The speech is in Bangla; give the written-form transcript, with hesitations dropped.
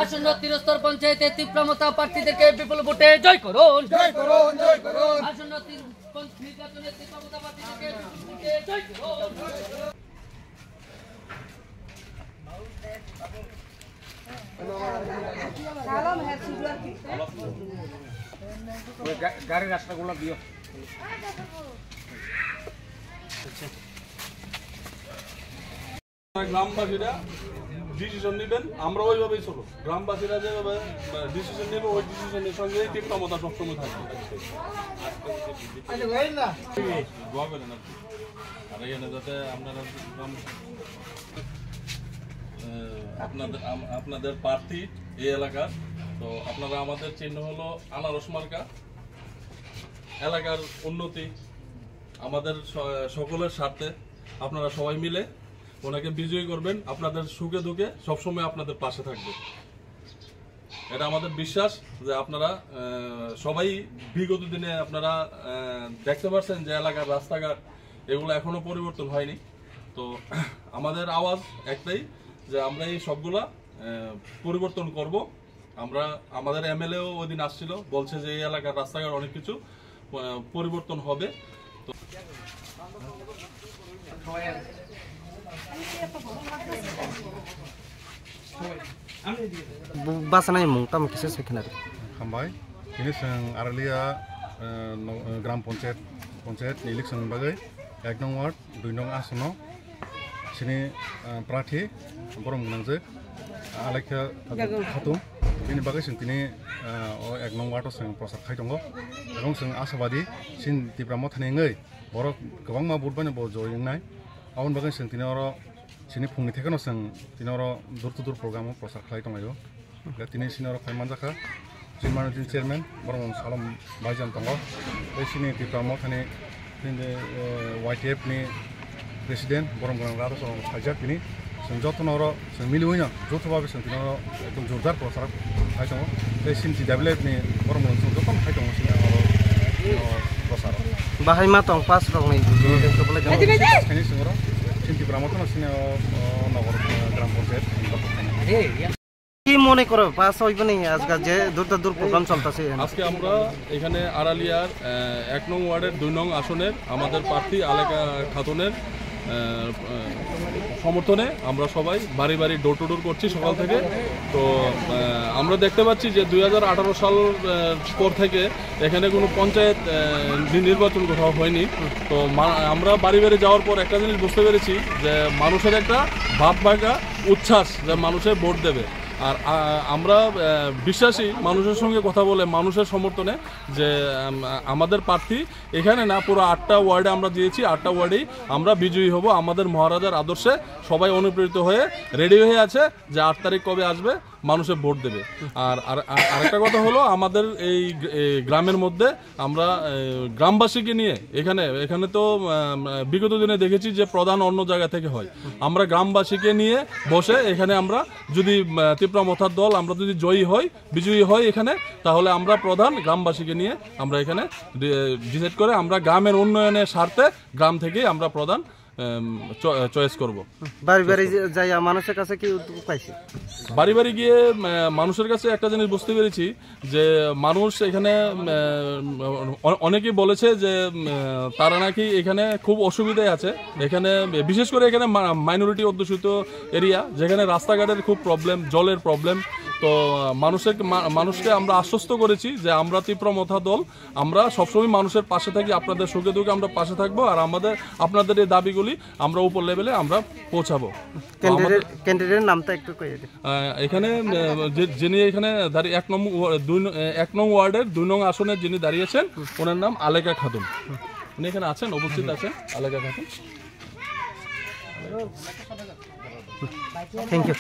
আসন্ন ত্রিস্তর পঞ্চায়েতে তীব্রমতা প্রার্থীদেরকে বিপুল ভোটে জয় করুন। আসন্ন নির্বাচনে তীব্রমতা প্রার্থীদেরকে বিপুল ভোটে জয় করুন। গাড়ির রাস্তাগুলো দিও। গ্রামবাসীরা ডিসিশন নেবেন, আমরা ওইভাবেই চলো। গ্রামবাসীরা যেভাবে ডিসিশন নেবে ওই ডিসিশনের সঙ্গে তীব্রমতা সবসময় থাকবে। আর এখানে যাতে আপনারা আপনাদের প্রার্থী এই এলাকার, তো আপনারা আমাদের চিহ্ন হলো আনারস মার্কা। এলাকার উন্নতি আমাদের সকলের স্বার্থে আপনারা সবাই মিলে ওনাকে বিজয়ী করবেন। আপনাদের সুখে দুঃখে সবসময় আপনাদের পাশে থাকবে, এটা আমাদের বিশ্বাস। যে আপনারা সবাই বিগত দিনে আপনারা দেখতে পাচ্ছেন যে এলাকার রাস্তাঘাট এগুলো এখনো পরিবর্তন হয়নি। তো আমাদের আওয়াজ একটাই যে আমরা এই সবগুলা পরিবর্তন করব। আমরা আমাদের এমএলএও ওই দিন আসছিল, বলছে যে এই এলাকার রাস্তাঘাট অনেক কিছু পরিবর্তন হবে। তো basanai mung tam kisa sekhinari hambai ini sang Aralia gram panchayat election bagai 1 nong ward 2 nong asono sini prathi borom gunangje Alaika Khatum ini bagai sing tini 1 nong ward sang prosar khai tongo ebong sang asabadi sin tipramo thane ngai borok gobang ma budbane bo joyingnai abon bagai sing tini oro sini phungni thekano sang tini oro dur program prosar khai tongayo tini sini oro khaiman jaka sin managing chairman borom salam baijan tongo ei sini tipramo thane tini YTF ni president borom gang rado so sajak ini sing jotno oro sing miliunya joto babe sing tini oro ekdom jordar prosar khai tongo ei sin develop ni borom gang so jotom khai tongo sini oro prosar bahai ma tong pas rong ni ko bole jam kini sing oro sin tipramo thana sini নগর গ্রাম পঞ্চায়েত কি মনে করো পাস হইবে না আজকে যে দূর প্রোগ্রাম চলতেছে? আজকে আমরা এখানে আড়ালিয়ার 1 নং ওয়ার্ডের 2 নং আসনের আমাদের প্রার্থী আলেকা খাতুনের সমর্থনে আমরা সবাই বাড়ি বাড়ি ডোর টু ডোর করছি সকাল থেকে। তো আমরা দেখতে পাচ্ছি যে 2018 সাল পর থেকে এখানে কোনো পঞ্চায়েত নির্বাচন কোথাও হয়নি। তো আমরা বাড়ি বাড়ি যাওয়ার পর একটা জিনিস বুঝতে পেরেছি যে মানুষের একটা ভাব ভাগা উচ্ছ্বাস যে মানুষের ভোট দেবে। আর আমরা বিশ্বাসী মানুষের সঙ্গে কথা বলে মানুষের সমর্থনে যে আমাদের প্রার্থী এখানে না পুরো 8টা ওয়ার্ডে আমরা দিয়েছি, 8টা ওয়ার্ডেই আমরা বিজয়ী হব। আমাদের মহারাজার আদর্শে সবাই অনুপ্রেরিত হয়ে রেডি হয়ে আছে যে 8 তারিখ কবে আসবে মানুষের ভোট দেবে। আর আরেকটা কথা হলো আমাদের এই গ্রামের মধ্যে আমরা গ্রামবাসীকে নিয়ে এখানে তো বিগত দিনে দেখেছি যে প্রধান অন্য জায়গা থেকে হয়। আমরা গ্রামবাসীকে নিয়ে বসে এখানে আমরা যদি তীব্রমতার দল আমরা যদি বিজয়ী হই এখানে, তাহলে আমরা প্রধান গ্রামবাসীকে নিয়ে আমরা এখানে ডিসাইড করে আমরা গ্রামের উন্নয়নের স্বার্থে গ্রাম থেকে আমরা প্রধান চয়েস করব। বাড়ি বাড়ি যাই মানুষের কাছে কি উদ্যোগ পাইছি? বাড়ি বাড়ি গিয়ে মানুষের কাছে একটা জিনিস বুঝতে পেরেছি যে মানুষ এখানে অনেকেই বলেছে যে তারা নাকি এখানে খুব অসুবিধায় আছে। এখানে বিশেষ করে এখানে মাইনরিটি অধ্যুষিত এরিয়া, যেখানে রাস্তাঘাটের খুব প্রবলেম, জলের প্রবলেম। তো মানুষকে আমরা আশ্বস্ত করেছি যে আমরা তীব্রমতা দল, আমরা সবসময় মানুষের পাশে থাকি, আপনাদের সুখে দুঃখে আমরা পাশে থাকবো। আর আপনাদের এই দাবিগুলি আমরা উপর লেভেলে আমরা পৌঁছাবো। ক্যান্ডিডেটের নামটা একটু কইয়ে দিন। এখানে যিনি এখানে দাঁড়িয়ে 1 নং ওয়ার্ডের 2 নং আসনের যিনি দাঁড়িয়েছেন ওনার নাম আলেকা খাতুন। উনি এখানে আছেন, উপস্থিত আছেন আলেকা খাতুন। Thank you.